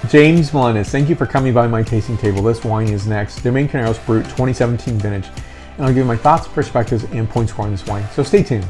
James Melendez, thank you for coming by my tasting table. This wine is next, Domaine Carneros Brut 2017 vintage, and I'll give you my thoughts, perspectives, and point score on this wine. So stay tuned.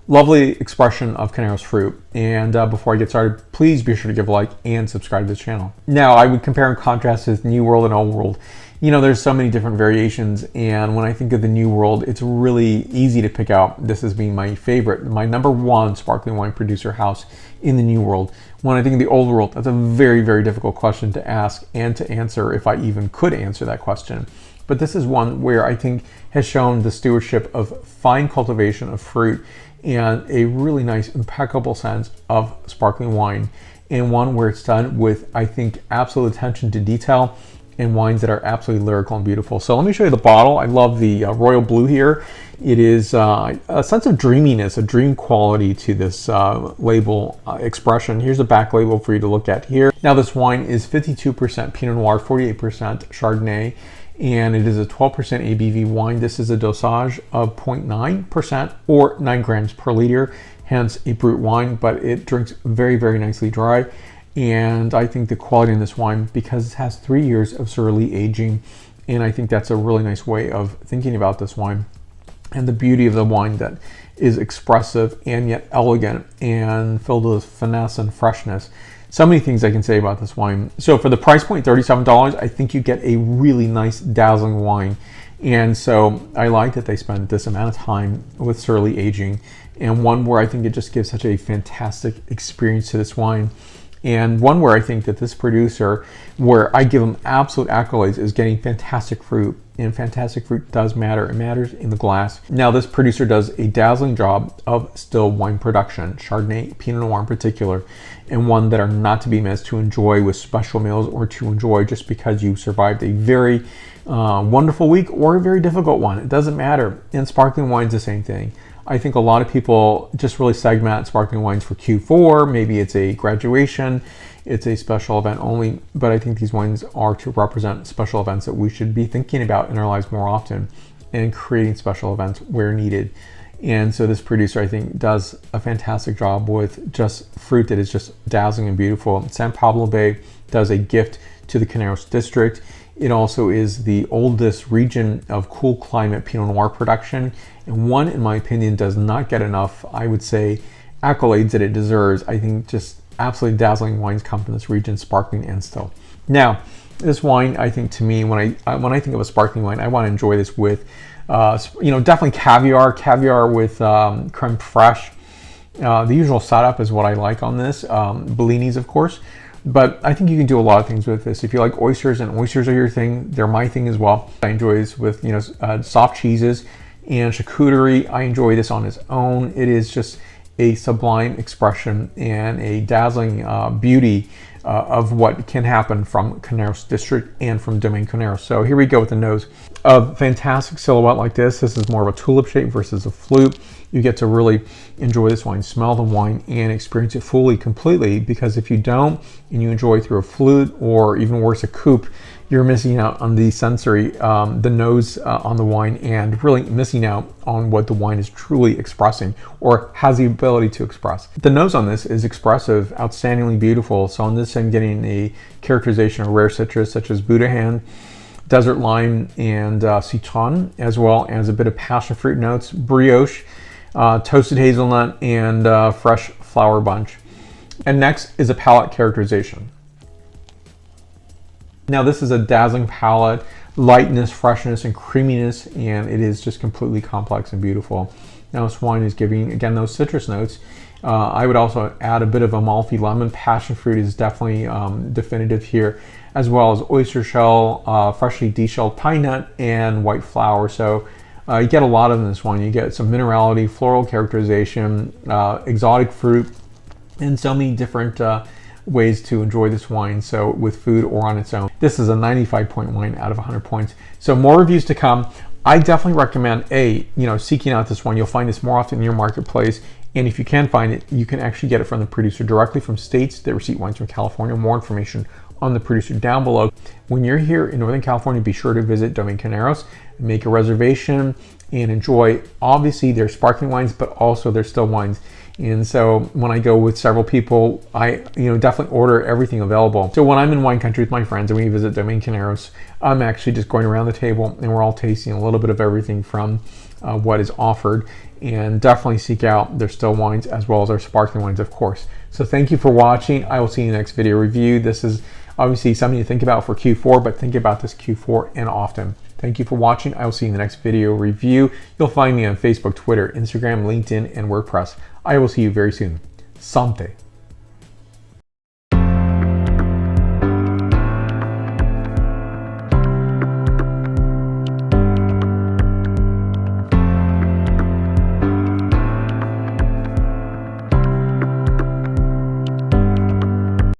Lovely expression of Carneros fruit. And before I get started, please be sure to give a like and subscribe to this channel. Now, I would compare and contrast with New World and Old World. You know, there's so many different variations, and when I think of the New World, it's really easy to pick out this as being my favorite, my #1 sparkling wine producer house in the New World. When I think of the Old World, that's a very, very difficult question to ask and to answer, if I even could answer that question. But this is one where I think has shown the stewardship of fine cultivation of fruit and a really nice, impeccable sense of sparkling wine, and one where it's done with, I think, absolute attention to detail, and wines that are absolutely lyrical and beautiful. So let me show you the bottle. I love the royal blue here. It is a sense of dreaminess, a dream quality to this label expression. Here's the back label for you to look at here. Now, this wine is 52% Pinot Noir, 48% Chardonnay, and it is a 12% ABV wine. This is a dosage of 0.9% or 9 grams per liter, hence a brut wine, but it drinks very, very nicely dry. And I think the quality in this wine, because it has 3 years of surly aging, and I think that's a really nice way of thinking about this wine. And the beauty of the wine that is expressive and yet elegant and filled with finesse and freshness. So many things I can say about this wine. So for the price point, $37, I think you get a really nice, dazzling wine. And so I like that they spend this amount of time with surly aging, and one where I think it just gives such a fantastic experience to this wine. And one where I think that this producer, where I give him absolute accolades, is getting fantastic fruit. And fantastic fruit does matter. It matters in the glass. Now, this producer does a dazzling job of still wine production, Chardonnay, Pinot Noir in particular, and one that are not to be missed to enjoy with special meals, or to enjoy just because you survived a very wonderful week or a very difficult one. It doesn't matter. And sparkling wine's the same thing. I think a lot of people just really segment sparkling wines for Q4. Maybe it's a graduation, it's a special event only, but I think these wines are to represent special events that we should be thinking about in our lives more often, and creating special events where needed. And so this producer, I think, does a fantastic job with just fruit that is just dazzling and beautiful. San Pablo Bay does a gift to the Carneros district. It also is the oldest region of cool climate Pinot Noir production, and one, in my opinion, does not get enough, I would say, accolades that it deserves. I think just absolutely dazzling wines come from this region, sparkling and still. Now, this wine, I think, to me, when I think of a sparkling wine, I want to enjoy this with, definitely caviar with creme fraiche. The usual setup is what I like on this, Bellinis, of course. But I think you can do a lot of things with this. If you like oysters, and oysters are your thing, they're my thing as well. I enjoy this with soft cheeses and charcuterie. I enjoy this on its own. It is just a sublime expression and a dazzling beauty of what can happen from Carneros District and from Domaine Carneros. So here we go with the nose. A fantastic silhouette like this. This is more of a tulip shape versus a flute. You get to really enjoy this wine, smell the wine, and experience it fully, completely, because if you don't, and you enjoy through a flute, or even worse, a coupe, you're missing out on the sensory, the nose on the wine, and really missing out on what the wine is truly expressing, or has the ability to express. The nose on this is expressive, outstandingly beautiful. So on this, I'm getting a characterization of rare citrus such as Budahan, desert lime, and citron, as well as a bit of passion fruit notes, brioche, toasted hazelnut, and fresh flower bunch. And next is a palate characterization. Now, this is a dazzling palate, lightness, freshness, and creaminess, and it is just completely complex and beautiful. Now, this wine is giving, again, those citrus notes. I would also add a bit of Amalfi lemon. Passion fruit is definitely definitive here, as well as oyster shell, freshly deshelled pine nut, and white flower. So you get a lot of in this wine. You get some minerality, floral characterization, exotic fruit, and so many different ways to enjoy this wine, so with food or on its own. This is a 95-point wine out of 100 points. So more reviews to come. I definitely recommend seeking out this one. You'll find this more often in your marketplace, And if you can find it, you can actually get it from the producer directly from states that receipt wines from California. More information on the producer down below. When you're here in Northern California, be sure to visit Domaine Carneros, make a reservation, and enjoy, obviously, their sparkling wines, but also their still wines. And so when I go with several people, I definitely order everything available. So when I'm in wine country with my friends and we visit Domaine Carneros, I'm actually just going around the table and we're all tasting a little bit of everything from what is offered, and definitely seek out their still wines as well as their sparkling wines, of course. So thank you for watching. I will see you in the next video review. This is obviously something to think about for Q4, but think about this Q4 and often. Thank you for watching. I will see you in the next video review. You'll find me on Facebook, Twitter, Instagram, LinkedIn, and WordPress. I will see you very soon. Santé.